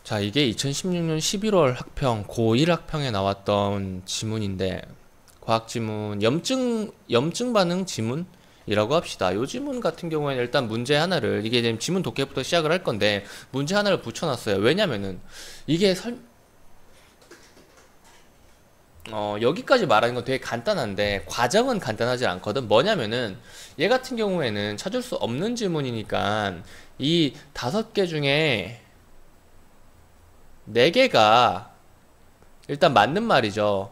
자, 이게 2016년 11월 학평, 고1 학평에 나왔던 지문인데, 과학 지문, 염증 반응 지문이라고 합시다. 요 지문 같은 경우에는 일단 문제 하나를, 이게 지금 지문 독해부터 시작을 할 건데, 문제 하나를 붙여놨어요. 왜냐면은, 이게 여기까지 말하는 건 되게 간단한데, 과정은 간단하지 않거든. 뭐냐면은, 얘 같은 경우에는 찾을 수 없는 지문이니까, 이 5개 중에 4개가 일단 맞는 말이죠.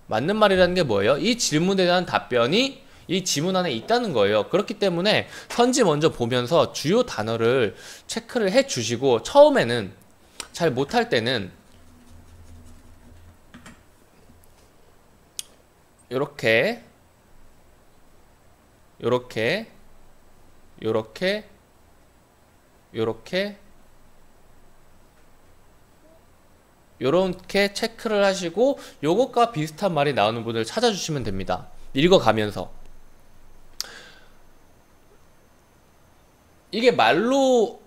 맞는 말이라는 게 뭐예요? 이 질문에 대한 답변이 이 지문 안에 있다는 거예요. 그렇기 때문에 선지 먼저 보면서 주요 단어를 체크를 해 주시고, 처음에는 잘 못할 때는 요렇게 요렇게 요렇게 요렇게 요렇게 체크를 하시고, 요것과 비슷한 말이 나오는 분을 찾아주시면 됩니다. 읽어가면서. 이게 말로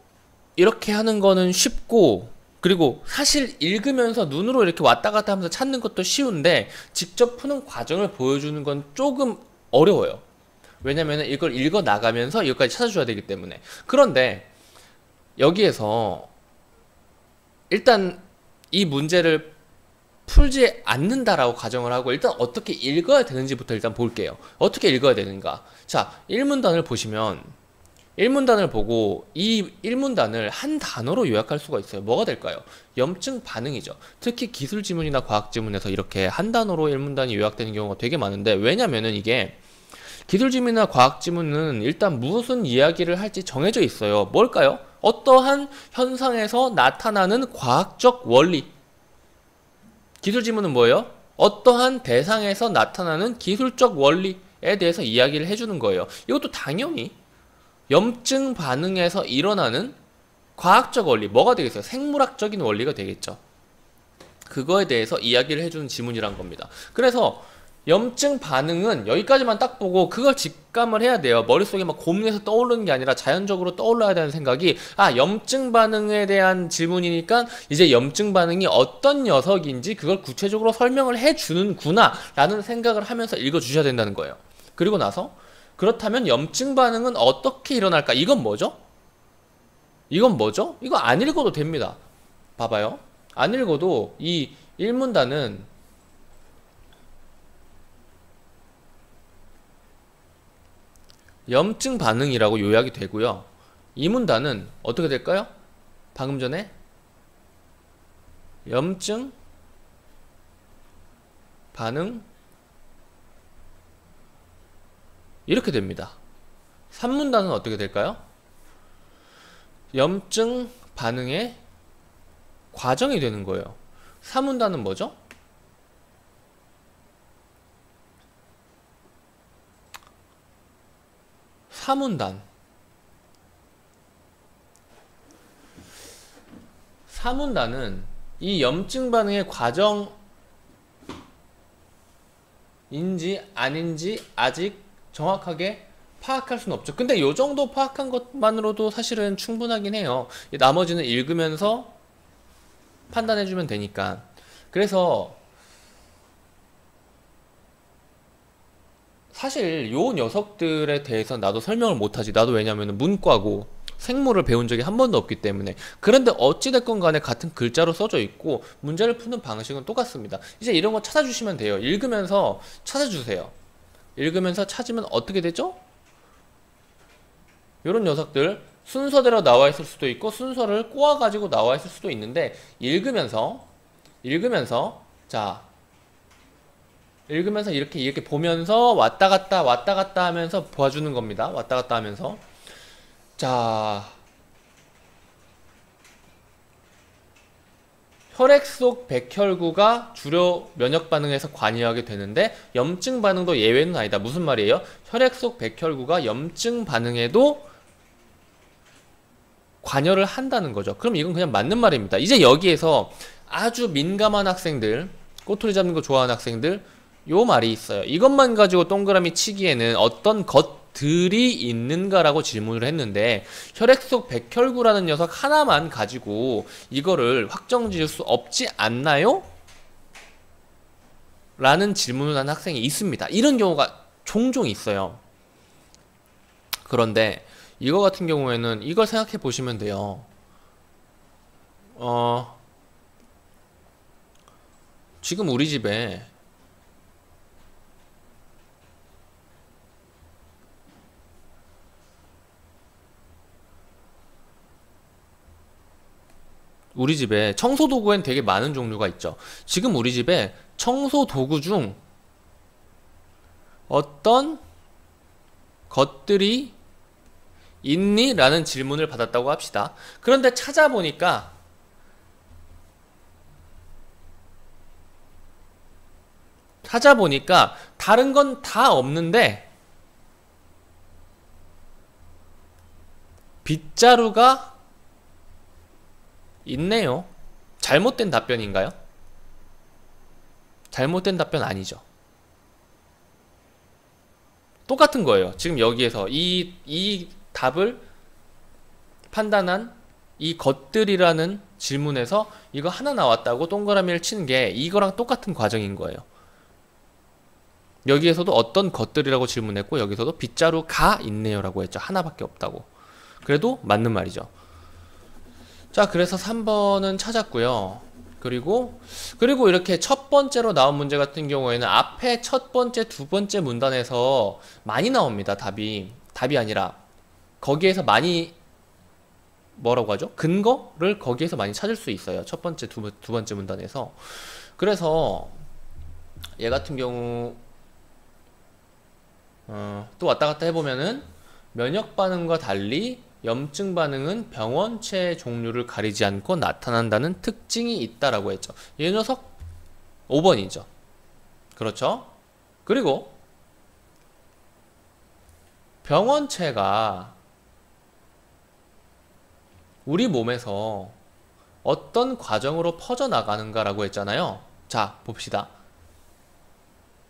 이렇게 하는 거는 쉽고, 그리고 사실 읽으면서 눈으로 이렇게 왔다 갔다 하면서 찾는 것도 쉬운데, 직접 푸는 과정을 보여주는 건 조금 어려워요. 왜냐면은 이걸 읽어 나가면서 이것까지 찾아줘야 되기 때문에. 그런데 여기에서 일단 이 문제를 풀지 않는다라고 가정을 하고, 일단 어떻게 읽어야 되는지부터 일단 볼게요. 어떻게 읽어야 되는가. 자, 1문단을 보시면 1문단을 보고 이 1문단을 한 단어로 요약할 수가 있어요. 뭐가 될까요? 염증 반응이죠. 특히 기술 지문이나 과학 지문에서 이렇게 한 단어로 1문단이 요약되는 경우가 되게 많은데, 왜냐면은 이게 기술 지문이나 과학 지문은 일단 무슨 이야기를 할지 정해져 있어요. 뭘까요? 어떠한 현상에서 나타나는 과학적 원리. 기술 지문은 뭐예요? 어떠한 대상에서 나타나는 기술적 원리에 대해서 이야기를 해주는 거예요. 이것도 당연히 염증 반응에서 일어나는 과학적 원리, 뭐가 되겠어요? 생물학적인 원리가 되겠죠. 그거에 대해서 이야기를 해주는 지문이란 겁니다. 그래서 염증 반응은 여기까지만 딱 보고 그걸 직감을 해야 돼요. 머릿속에 막 고민해서 떠오르는 게 아니라 자연적으로 떠올라야 되는 생각이, 아, 염증 반응에 대한 질문이니까 이제 염증 반응이 어떤 녀석인지 그걸 구체적으로 설명을 해주는구나 라는 생각을 하면서 읽어주셔야 된다는 거예요. 그리고 나서 그렇다면 염증 반응은 어떻게 일어날까? 이건 뭐죠? 이건 뭐죠? 이거 안 읽어도 됩니다. 봐봐요. 안 읽어도 이 1문단은 염증 반응이라고 요약이 되고요. 이 문단은 어떻게 될까요? 방금 전에 염증 반응 이렇게 됩니다. 3문단은 어떻게 될까요? 염증 반응의 과정이 되는 거예요. 4문단은 뭐죠? 사문단은 이 염증 반응의 과정인지 아닌지 아직 정확하게 파악할 수는 없죠. 근데 요 정도 파악한 것만으로도 사실은 충분하긴 해요. 나머지는 읽으면서 판단해주면 되니까. 그래서 사실 요 녀석들에 대해서 나도 설명을 못하지. 나도 왜냐면 문과고 생물을 배운 적이 한 번도 없기 때문에. 그런데 어찌됐건 간에 같은 글자로 써져 있고 문제를 푸는 방식은 똑같습니다. 이제 이런 거 찾아주시면 돼요. 읽으면서 찾아주세요. 읽으면서 찾으면 어떻게 되죠? 요런 녀석들 순서대로 나와 있을 수도 있고 순서를 꼬아가지고 나와 있을 수도 있는데, 읽으면서 자, 읽으면서 이렇게 보면서 왔다 갔다 하면서 봐주는 겁니다. 왔다 갔다 하면서. 자, 혈액 속 백혈구가 주로 면역 반응에서 관여하게 되는데 염증 반응도 예외는 아니다. 무슨 말이에요? 혈액 속 백혈구가 염증 반응에도 관여를 한다는 거죠. 그럼 이건 그냥 맞는 말입니다. 이제 여기에서 아주 민감한 학생들, 꼬투리 잡는 거 좋아하는 학생들, 요 말이 있어요. 이것만 가지고 동그라미 치기에는 어떤 것 것들이 있는가라고 질문을 했는데 혈액 속 백혈구라는 녀석 하나만 가지고 이거를 확정 지을 수 없지 않나요? 라는 질문을 한 학생이 있습니다. 이런 경우가 종종 있어요. 그런데 이거 같은 경우에는 이걸 생각해 보시면 돼요. 지금 우리 집에 청소 도구엔 되게 많은 종류가 있죠. 지금 우리 집에 청소 도구 중 어떤 것들이 있니? 라는 질문을 받았다고 합시다. 그런데 찾아보니까 다른 건 다 없는데 빗자루가 있네요. 잘못된 답변인가요? 잘못된 답변 아니죠. 똑같은 거예요. 지금 여기에서 이 답을 판단한 이 것들이라는 질문에서 이거 하나 나왔다고 동그라미를 치는 게 이거랑 똑같은 과정인 거예요. 여기에서도 어떤 것들이라고 질문했고 여기서도 빗자루가 있네요 라고 했죠. 하나밖에 없다고. 그래도 맞는 말이죠. 자, 그래서 3번은 찾았고요. 그리고 이렇게 첫 번째로 나온 문제 같은 경우에는 앞에 첫 번째, 두 번째 문단에서 많이 나옵니다. 답이 아니라 거기에서 많이 뭐라고 하죠? 근거를 거기에서 많이 찾을 수 있어요. 첫 번째, 두 번째 문단에서. 그래서 얘 같은 경우 또 왔다 갔다 해보면은 면역 반응과 달리 염증 반응은 병원체 종류를 가리지 않고 나타난다는 특징이 있다라고 했죠. 이 녀석 5번이죠. 그렇죠? 그리고 병원체가 우리 몸에서 어떤 과정으로 퍼져나가는가라고 했잖아요. 자, 봅시다.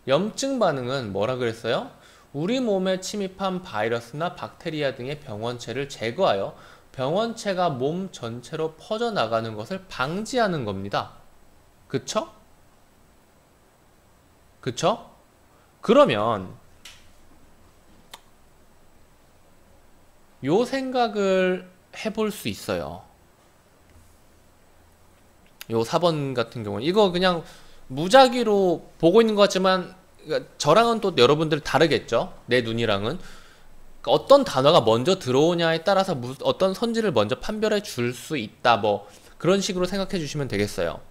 염증 반응은 뭐라 그랬어요? 우리 몸에 침입한 바이러스나 박테리아 등의 병원체를 제거하여 병원체가 몸 전체로 퍼져나가는 것을 방지하는 겁니다. 그쵸? 그쵸? 그러면 요 생각을 해볼 수 있어요. 요 4번 같은 경우는 이거 그냥 무작위로 보고 있는 것 같지만 저랑은 또 여러분들 다르겠죠. 내 눈이랑은 어떤 단어가 먼저 들어오냐에 따라서 어떤 선지를 먼저 판별해 줄 수 있다, 뭐 그런 식으로 생각해 주시면 되겠어요.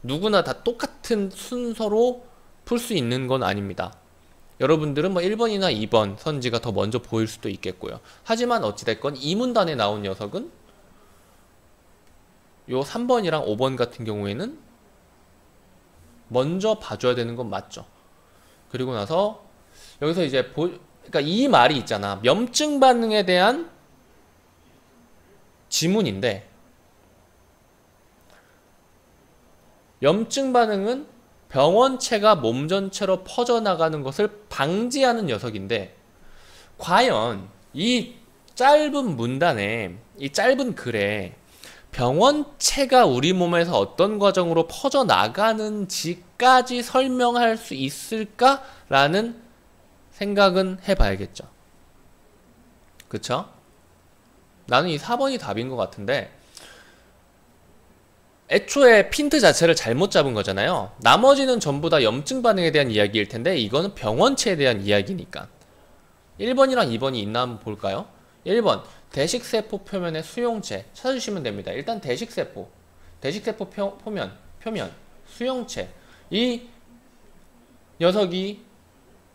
누구나 다 똑같은 순서로 풀 수 있는 건 아닙니다. 여러분들은 뭐 1번이나 2번 선지가 더 먼저 보일 수도 있겠고요. 하지만 어찌됐건 이 문단에 나온 녀석은 요 3번이랑 5번 같은 경우에는 먼저 봐줘야 되는 건 맞죠. 그리고 나서 여기서 이제 그러니까 이 말이 있잖아. 염증 반응에 대한 지문인데 염증 반응은 병원체가 몸 전체로 퍼져나가는 것을 방지하는 녀석인데 과연 이 짧은 문단에 이 짧은 글에 병원체가 우리 몸에서 어떤 과정으로 퍼져나가는지까지 설명할 수 있을까라는 생각은 해봐야겠죠. 그쵸? 나는 이 4번이 답인 것 같은데 애초에 핀트 자체를 잘못 잡은 거잖아요. 나머지는 전부 다 염증 반응에 대한 이야기일 텐데 이거는 병원체에 대한 이야기니까. 1번이랑 2번이 있나 한번 볼까요? 1번 대식세포 표면의 수용체 찾아주시면 됩니다. 일단 대식세포 표면 수용체 이 녀석이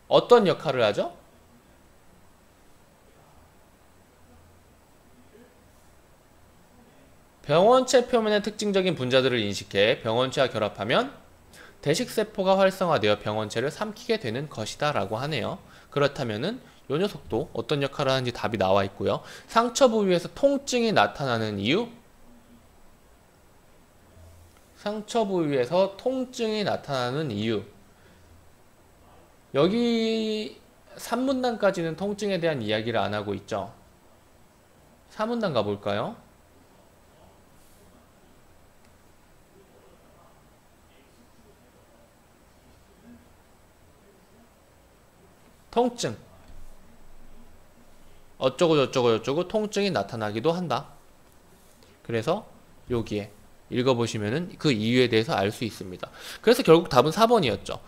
어떤 역할을 하죠? 병원체 표면의 특징적인 분자들을 인식해 병원체와 결합하면 대식세포가 활성화되어 병원체를 삼키게 되는 것이다 라고 하네요. 그렇다면은 이 녀석도 어떤 역할을 하는지 답이 나와 있고요. 상처 부위에서 통증이 나타나는 이유? 상처 부위에서 통증이 나타나는 이유. 여기 3문단까지는 통증에 대한 이야기를 안 하고 있죠. 4문단 가볼까요? 통증. 어쩌고 저쩌고 저쩌고 통증이 나타나기도 한다. 그래서 여기에 읽어보시면은 그 이유에 대해서 알 수 있습니다. 그래서 결국 답은 4번이었죠.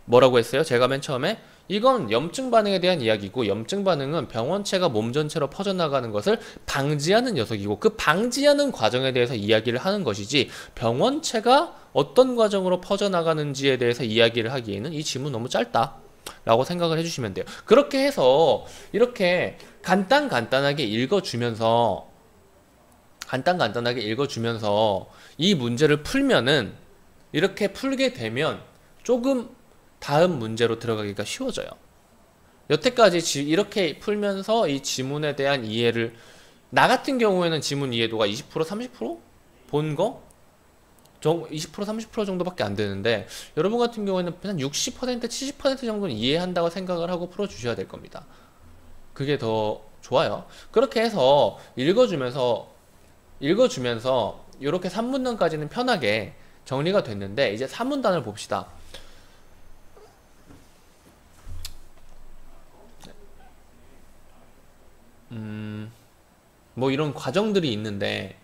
뭐라고 했어요? 제가 맨 처음에 이건 염증 반응에 대한 이야기고, 염증 반응은 병원체가 몸 전체로 퍼져나가는 것을 방지하는 녀석이고, 그 방지하는 과정에 대해서 이야기를 하는 것이지 병원체가 어떤 과정으로 퍼져나가는지에 대해서 이야기를 하기에는 이 지문 너무 짧다 라고 생각을 해주시면 돼요. 그렇게 해서 이렇게 간단하게 읽어주면서 이 문제를 풀면은, 이렇게 풀게 되면 조금 다음 문제로 들어가기가 쉬워져요. 여태까지 이렇게 풀면서 이 지문에 대한 이해를, 나 같은 경우에는 지문 이해도가 20% 30% 본 거 20% 30% 정도밖에 안 되는데, 여러분 같은 경우에는 한 60% 70% 정도는 이해한다고 생각을 하고 풀어주셔야 될 겁니다. 그게 더 좋아요. 그렇게 해서 읽어주면서 이렇게 3문단까지는 편하게 정리가 됐는데, 이제 4문단을 봅시다. 뭐 이런 과정들이 있는데,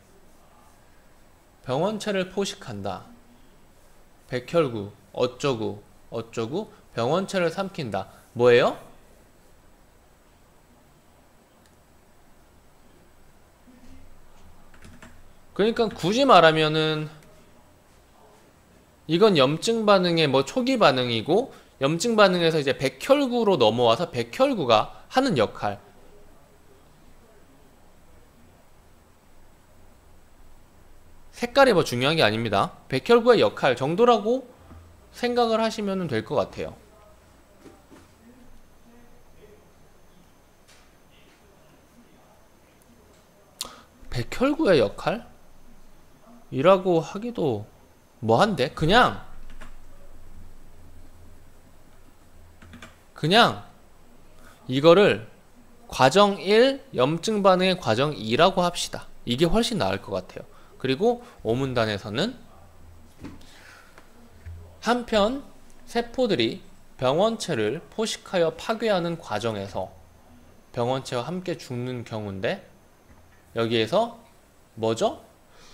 병원체를 포식한다, 백혈구 어쩌고 병원체를 삼킨다. 뭐예요? 그러니까 굳이 말하면은 이건 염증 반응의 뭐 초기 반응이고, 염증 반응에서 이제 백혈구로 넘어와서 백혈구가 하는 역할, 색깔이 뭐 중요한 게 아닙니다. 백혈구의 역할 정도라고 생각을 하시면 될 것 같아요. 백혈구의 역할? 이라고 하기도 뭐한데? 그냥 이거를 과정 1, 염증 반응의 과정 2라고 합시다. 이게 훨씬 나을 것 같아요. 그리고 5문단에서는 한편 세포들이 병원체를 포식하여 파괴하는 과정에서 병원체와 함께 죽는 경우인데, 여기에서 뭐죠?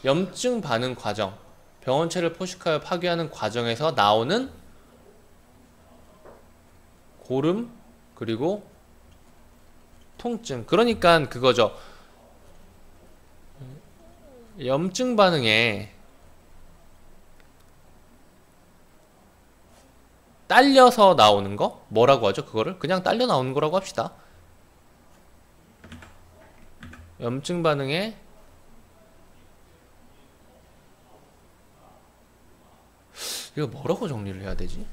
염증 반응 과정, 병원체를 포식하여 파괴하는 과정에서 나오는 고름, 그리고 통증. 그러니까 그거죠. 염증 반응에 딸려서 나오는 거? 뭐라고 하죠? 그거를 그냥 딸려 나오는 거라고 합시다. 염증 반응에 이거 뭐라고 정리를 해야 되지?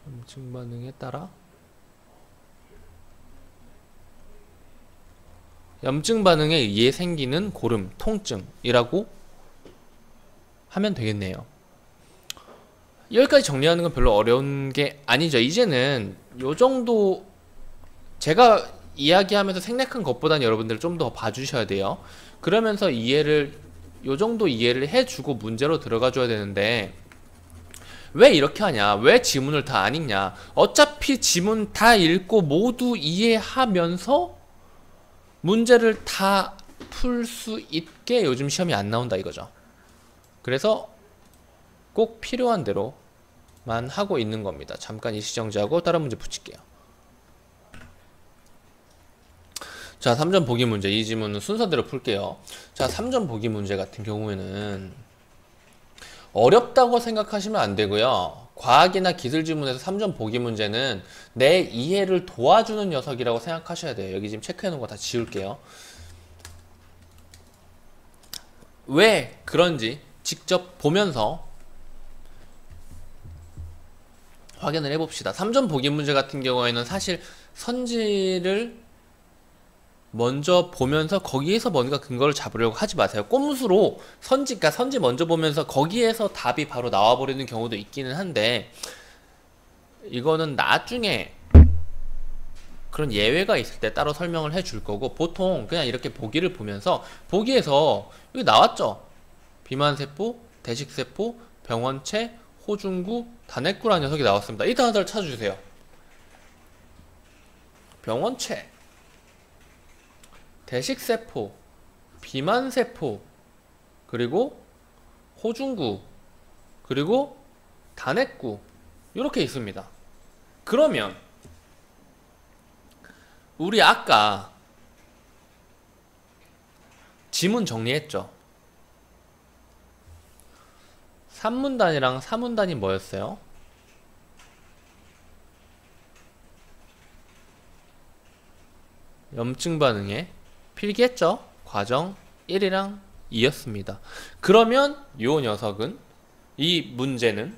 염증 반응에 따라 염증 반응에 의해 생기는 고름, 통증이라고 하면 되겠네요. 여기까지 정리하는 건 별로 어려운 게 아니죠. 이제는 요 정도 제가 이야기하면서 생략한 것보다는 여러분들 좀 더 봐주셔야 돼요. 그러면서 요 정도 이해를 해주고 문제로 들어가 줘야 되는데, 왜 이렇게 하냐? 왜 지문을 다 안 읽냐? 어차피 지문 다 읽고 모두 이해하면서 문제를 다 풀 수 있게 요즘 시험이 안 나온다 이거죠. 그래서 꼭 필요한 대로만 하고 있는 겁니다. 잠깐 일시정지하고 다른 문제 붙일게요. 자, 3점 보기 문제. 이 지문은 순서대로 풀게요. 자, 3점 보기 문제 같은 경우에는 어렵다고 생각하시면 안 되고요. 과학이나 기술 지문에서 3점 보기 문제는 내 이해를 도와주는 녀석이라고 생각하셔야 돼요. 여기 지금 체크해 놓은 거 다 지울게요. 왜 그런지 직접 보면서 확인을 해봅시다. 3점 보기 문제 같은 경우에는 사실 선지를 먼저 보면서 거기에서 뭔가 근거를 잡으려고 하지 마세요. 꼼수로 그러니까 선지 먼저 보면서 거기에서 답이 바로 나와버리는 경우도 있기는 한데, 이거는 나중에 그런 예외가 있을 때 따로 설명을 해줄 거고, 보통 그냥 이렇게 보기를 보면서 보기에서 여기 나왔죠. 비만세포, 대식세포, 병원체, 호중구, 단핵구라는 녀석이 나왔습니다. 이 단어를 찾아주세요. 병원체, 대식세포, 비만세포, 그리고 호중구, 그리고 단핵구, 이렇게 있습니다. 그러면 우리 아까 지문 정리했죠? 3문단이랑 4문단이 뭐였어요? 염증 반응에 필기했죠? 과정 1이랑 2였습니다. 그러면 요 녀석은, 이 문제는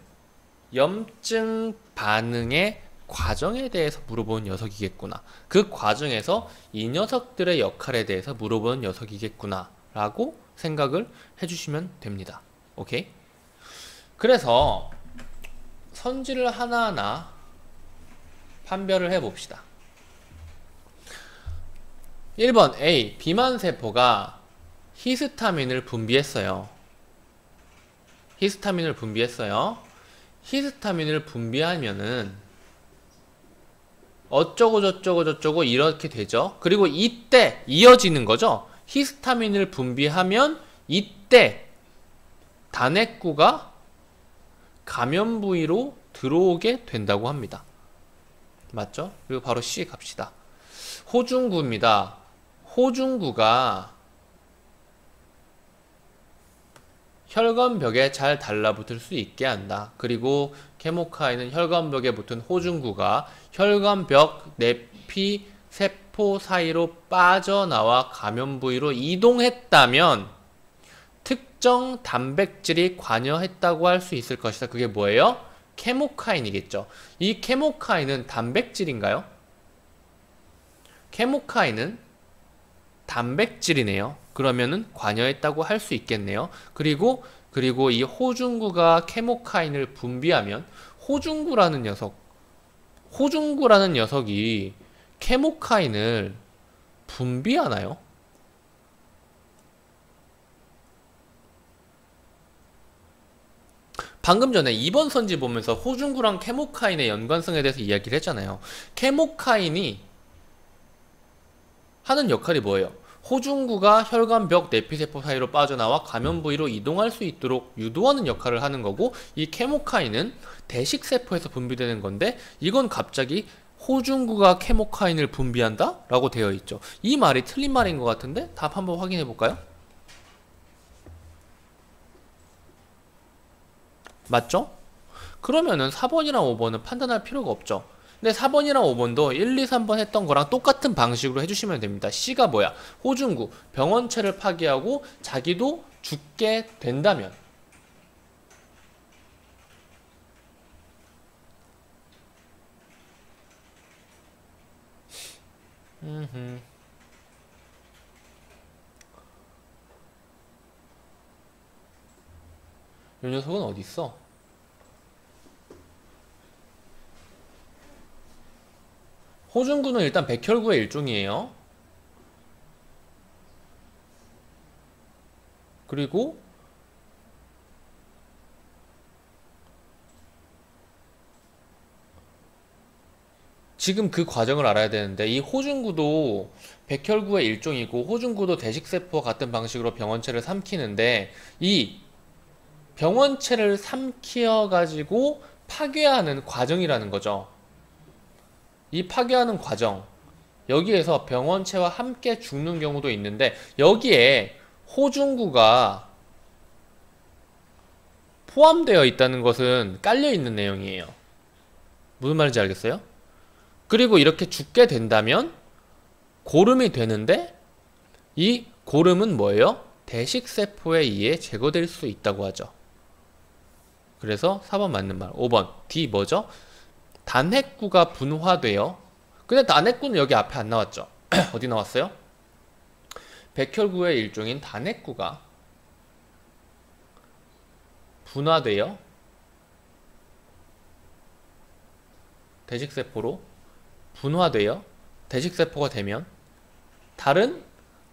염증 반응의 과정에 대해서 물어보는 녀석이겠구나. 그 과정에서 이 녀석들의 역할에 대해서 물어보는 녀석이겠구나 라고 생각을 해주시면 됩니다. 오케이? 그래서 선지를 하나하나 판별을 해봅시다. 1번 A, 비만세포가 히스타민을 분비했어요. 히스타민을 분비하면은 어쩌고 저쩌고 저쩌고 이렇게 되죠. 그리고 이때 이어지는 거죠. 히스타민을 분비하면 이때 단핵구가 감염 부위로 들어오게 된다고 합니다. 맞죠? 그리고 바로 C 갑시다. 호중구입니다. 호중구가 혈관벽에 잘 달라붙을 수 있게 한다. 그리고 케모카인은 혈관벽에 붙은 호중구가 혈관벽 내피 세포 사이로 빠져나와 감염 부위로 이동했다면 특정 단백질이 관여했다고 할 수 있을 것이다. 그게 뭐예요? 케모카인이겠죠. 이 케모카인은 단백질인가요? 케모카인은 단백질이네요. 그러면은 관여했다고 할 수 있겠네요. 그리고 이 호중구가 케모카인을 분비하면 호중구라는 녀석이 케모카인을 분비하나요? 방금 전에 2번 선지 보면서 호중구랑 케모카인의 연관성에 대해서 이야기를 했잖아요. 케모카인이 하는 역할이 뭐예요? 호중구가 혈관벽 내피세포 사이로 빠져나와 감염 부위로 이동할 수 있도록 유도하는 역할을 하는 거고, 이 케모카인은 대식세포에서 분비되는 건데, 이건 갑자기 호중구가 케모카인을 분비한다? 라고 되어 있죠. 이 말이 틀린 말인 것 같은데 답 한번 확인해 볼까요? 맞죠? 그러면은 4번이랑 5번은 판단할 필요가 없죠. 근데 4번이랑 5번도 1, 2, 3번 했던 거랑 똑같은 방식으로 해주시면 됩니다. C가 뭐야? 호중구, 병원체를 파괴하고 자기도 죽게 된다면. 이 녀석은 어디 있어? 호중구는 일단 백혈구의 일종이에요. 그리고 지금 그 과정을 알아야 되는데, 이 호중구도 백혈구의 일종이고 호중구도 대식세포와 같은 방식으로 병원체를 삼키는데, 이 병원체를 삼키어 가지고 파괴하는 과정이라는 거죠. 이 파괴하는 과정, 여기에서 병원체와 함께 죽는 경우도 있는데, 여기에 호중구가 포함되어 있다는 것은 깔려 있는 내용이에요. 무슨 말인지 알겠어요? 그리고 이렇게 죽게 된다면 고름이 되는데, 이 고름은 뭐예요? 대식세포에 의해 제거될 수 있다고 하죠. 그래서 4번 맞는 말. 5번 D 뭐죠? 단핵구가 분화되어, 근데 단핵구는 여기 앞에 안 나왔죠. 어디 나왔어요? 백혈구의 일종인 단핵구가 분화되어 대식세포로 분화되어 대식세포가 되면 다른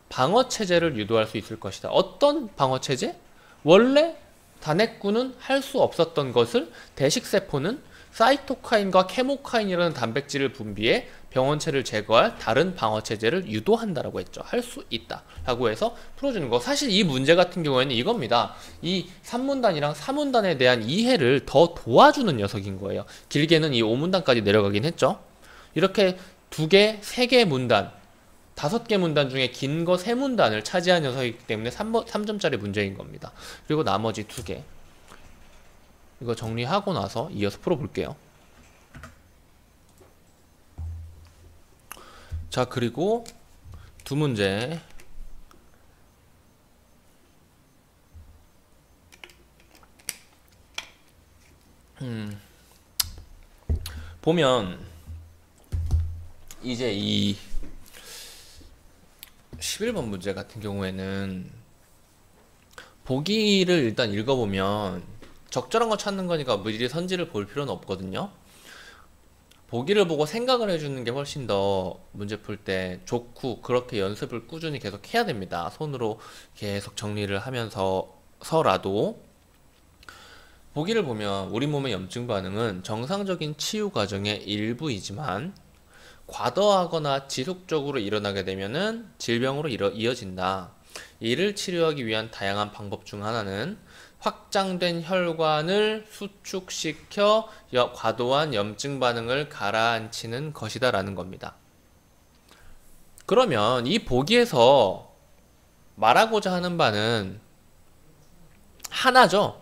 방어체제를 유도할 수 있을 것이다. 어떤 방어체제? 원래 단핵구는 할 수 없었던 것을 대식세포는 사이토카인과 케모카인이라는 단백질을 분비해 병원체를 제거할 다른 방어체제를 유도한다라고 했죠. 할 수 있다 라고 해서 풀어주는 거. 사실 이 문제 같은 경우에는 이겁니다. 이 3문단이랑 4문단에 대한 이해를 더 도와주는 녀석인 거예요. 길게는 이 5문단까지 내려가긴 했죠. 이렇게 2개, 3개 문단, 5개 문단 중에 긴 거 3문단을 차지한 녀석이기 때문에 3점짜리 문제인 겁니다. 그리고 나머지 2개 이거 정리하고 나서 이어서 풀어볼게요. 자, 그리고 2문제. 보면 이제 이 11번 문제 같은 경우에는 보기를 일단 읽어보면 적절한 거 찾는 거니까 미리 선지를 볼 필요는 없거든요. 보기를 보고 생각을 해주는 게 훨씬 더 문제 풀 때 좋고, 그렇게 연습을 꾸준히 계속 해야 됩니다. 손으로 계속 정리를 하면서라도. 보기를 보면 우리 몸의 염증 반응은 정상적인 치유 과정의 일부이지만 과도하거나 지속적으로 일어나게 되면은 질병으로 이어진다. 이를 치료하기 위한 다양한 방법 중 하나는 확장된 혈관을 수축시켜 과도한 염증 반응을 가라앉히는 것이다 라는 겁니다. 그러면 이 보기에서 말하고자 하는 바는 하나죠.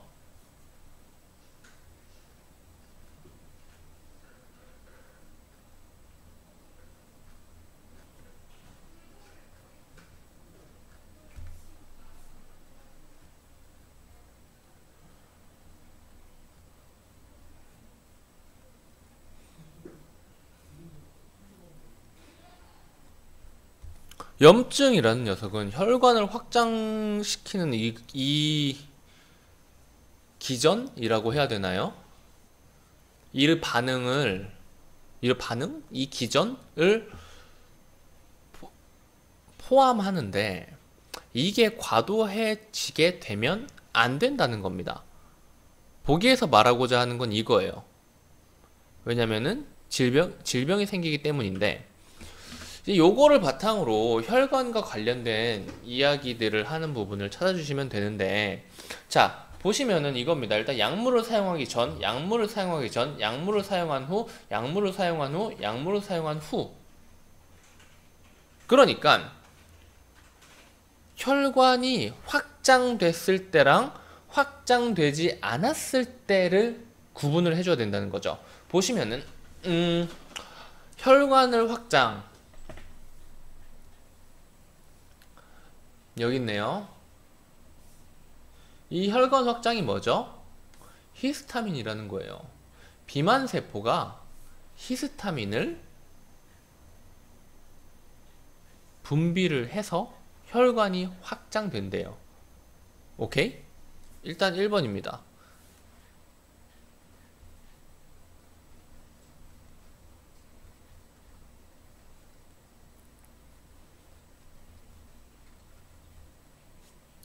염증이라는 녀석은 혈관을 확장시키는 이 기전이라고 해야 되나요? 이 기전을 포함하는데 이게 과도해지게 되면 안 된다는 겁니다. 보기에서 말하고자 하는 건 이거예요. 왜냐면은 질병이 생기기 때문인데, 요거를 바탕으로 혈관과 관련된 이야기들을 하는 부분을 찾아주시면 되는데, 자, 보시면은 이겁니다. 일단 약물을 사용하기 전, 약물을 사용하기 전, 약물을 사용한 후, 약물을 사용한 후, 약물을 사용한 후. 그러니까 혈관이 확장됐을 때랑 확장되지 않았을 때를 구분을 해줘야 된다는 거죠. 보시면은 혈관을 확장, 여기 있네요. 이 혈관 확장이 뭐죠? 히스타민이라는 거예요. 비만세포가 히스타민을 분비를 해서 혈관이 확장된대요. 오케이? 일단 1번입니다.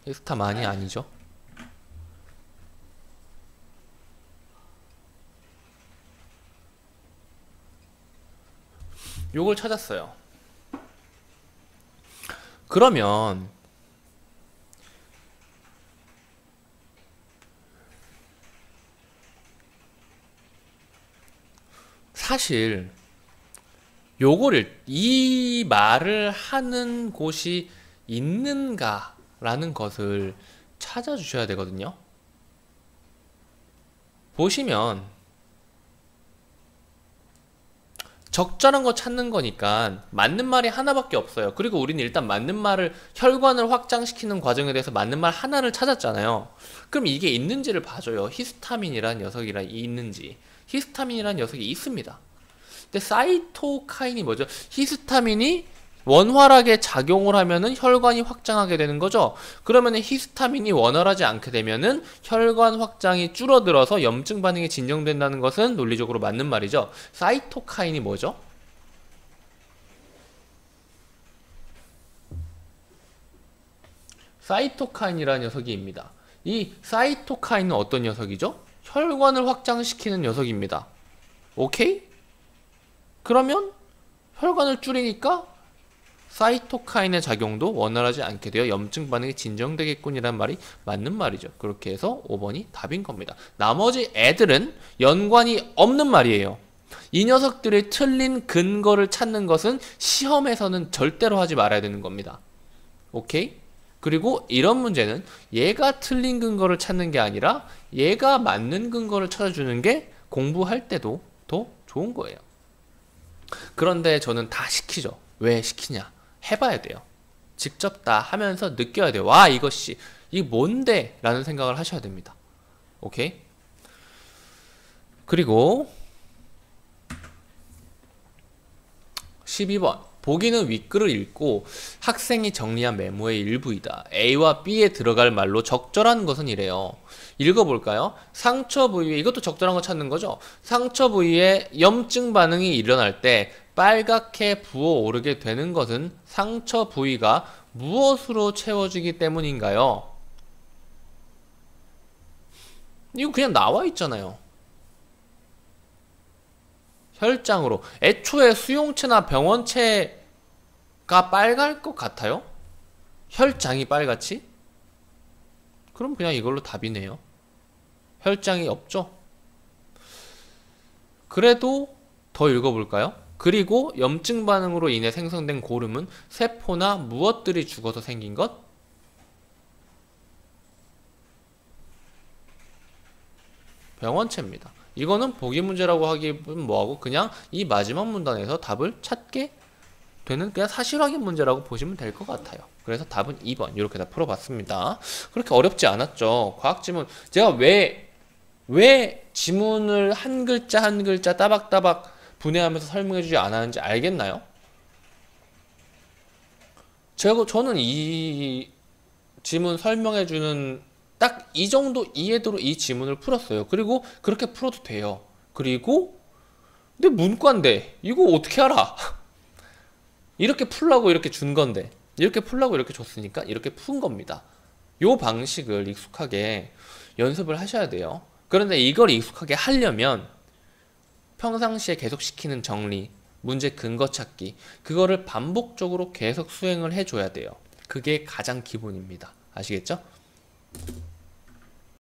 히스타만이 아니죠. 요걸 찾았어요. 그러면 사실 요거를, 이 말을 하는 곳이 있는가 라는 것을 찾아주셔야 되거든요. 보시면 적절한 거 찾는 거니까 맞는 말이 하나밖에 없어요. 그리고 우리는 일단 맞는 말을, 혈관을 확장시키는 과정에 대해서 맞는 말 하나를 찾았잖아요. 그럼 이게 있는지를 봐줘요. 히스타민이라는 녀석이 있는지. 히스타민이라는 녀석이 있습니다. 근데 사이토카인이 뭐죠? 히스타민이 원활하게 작용을 하면은 혈관이 확장하게 되는 거죠. 그러면은 히스타민이 원활하지 않게 되면은 혈관 확장이 줄어들어서 염증 반응이 진정된다는 것은 논리적으로 맞는 말이죠. 사이토카인이 뭐죠? 사이토카인이라는 녀석입니다. 이 사이토카인은 어떤 녀석이죠? 혈관을 확장시키는 녀석입니다. 오케이? 그러면 혈관을 줄이니까 사이토카인의 작용도 원활하지 않게 되어 염증 반응이 진정되겠군이란 말이 맞는 말이죠. 그렇게 해서 5번이 답인 겁니다. 나머지 애들은 연관이 없는 말이에요. 이 녀석들의 틀린 근거를 찾는 것은 시험에서는 절대로 하지 말아야 되는 겁니다. 오케이? 그리고 이런 문제는 얘가 틀린 근거를 찾는 게 아니라 얘가 맞는 근거를 찾아주는 게 공부할 때도 더 좋은 거예요. 그런데 저는 다 시키죠. 왜 시키냐? 해봐야 돼요. 직접 다 하면서 느껴야 돼요. 와, 이것이 이게 뭔데? 라는 생각을 하셔야 됩니다. 오케이? 그리고 12번 보기는 윗글을 읽고 학생이 정리한 메모의 일부이다. A와 B에 들어갈 말로 적절한 것은 이래요. 읽어볼까요? 상처 부위에, 이것도 적절한 거 찾는 거죠. 상처 부위에 염증 반응이 일어날 때 빨갛게 부어오르게 되는 것은 상처 부위가 무엇으로 채워지기 때문인가요? 이거 그냥 나와 있잖아요. 혈장으로. 애초에 수용체나 병원체가 빨갈 것 같아요? 혈장이 빨갛지? 그럼 그냥 이걸로 답이네요. 혈장이 없죠? 그래도 더 읽어볼까요? 그리고 염증 반응으로 인해 생성된 고름은 세포나 무엇들이 죽어서 생긴 것? 병원체입니다. 이거는 보기 문제라고 하기는 뭐하고 그냥 이 마지막 문단에서 답을 찾게 되는 그냥 사실 확인 문제라고 보시면 될 것 같아요. 그래서 답은 2번 이렇게 다 풀어봤습니다. 그렇게 어렵지 않았죠. 과학 지문 제가 왜 지문을 한 글자 한 글자 따박따박 분해하면서 설명해주지 않았는지 알겠나요? 저는 이 지문 설명해주는 딱 이 정도 이해도로 이 지문을 풀었어요. 그리고 그렇게 풀어도 돼요. 그리고 근데 문과인데 이거 어떻게 알아? 이렇게 풀라고 이렇게 준 건데 이렇게 풀라고 이렇게 줬으니까 이렇게 푼 겁니다. 요 방식을 익숙하게 연습을 하셔야 돼요. 그런데 이걸 익숙하게 하려면 평상시에 계속 시키는 정리, 문제 근거 찾기, 그거를 반복적으로 계속 수행을 해줘야 돼요. 그게 가장 기본입니다. 아시겠죠?